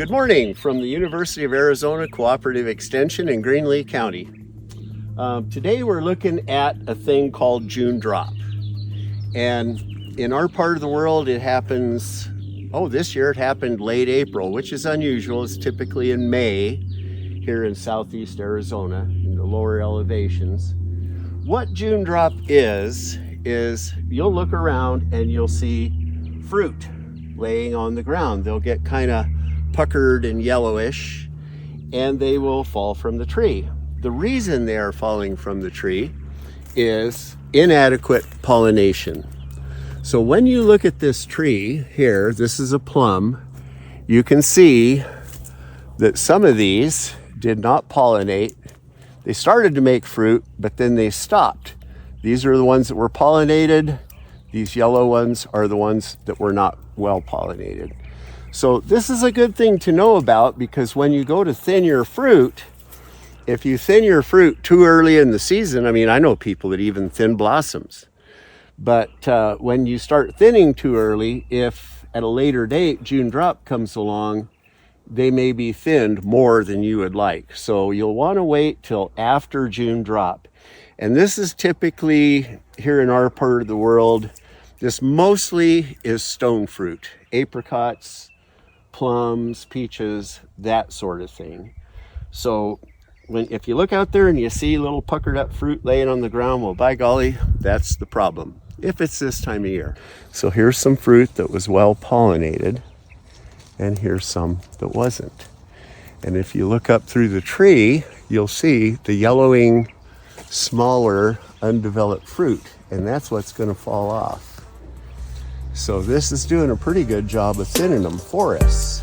Good morning from the University of Arizona Cooperative Extension in Greenlee County. Today we're looking at a thing called June drop. And in our part of the world it happens, this year it happened late April, which is unusual. It's typically in May here in southeast Arizona in the lower elevations. What June drop is you'll look around and you'll see fruit laying on the ground. They'll get kind of puckered and yellowish and they will fall from the tree. The reason they are falling from the tree is inadequate pollination. So when you look at this tree here, this is a plum, you can see that some of these did not pollinate. They started to make fruit, but then they stopped. These are the ones that were pollinated. These yellow ones are the ones that were not well pollinated. So this is a good thing to know about, because when you go to thin your fruit, if you thin your fruit too early in the season, I know people that even thin blossoms. But when you start thinning too early, if at a later date June drop comes along, they may be thinned more than you would like. So you'll want to wait till after June drop. And this is typically here in our part of the world, this mostly is stone fruit, apricots, plums, peaches, that sort of thing. So if you look out there and you see little puckered up fruit laying on the ground, well, by golly, that's the problem, if it's this time of year. So here's some fruit that was well pollinated, and here's some that wasn't. And if you look up through the tree, you'll see the yellowing, smaller, undeveloped fruit, and that's what's going to fall off. So this is doing a pretty good job of thinning them for us.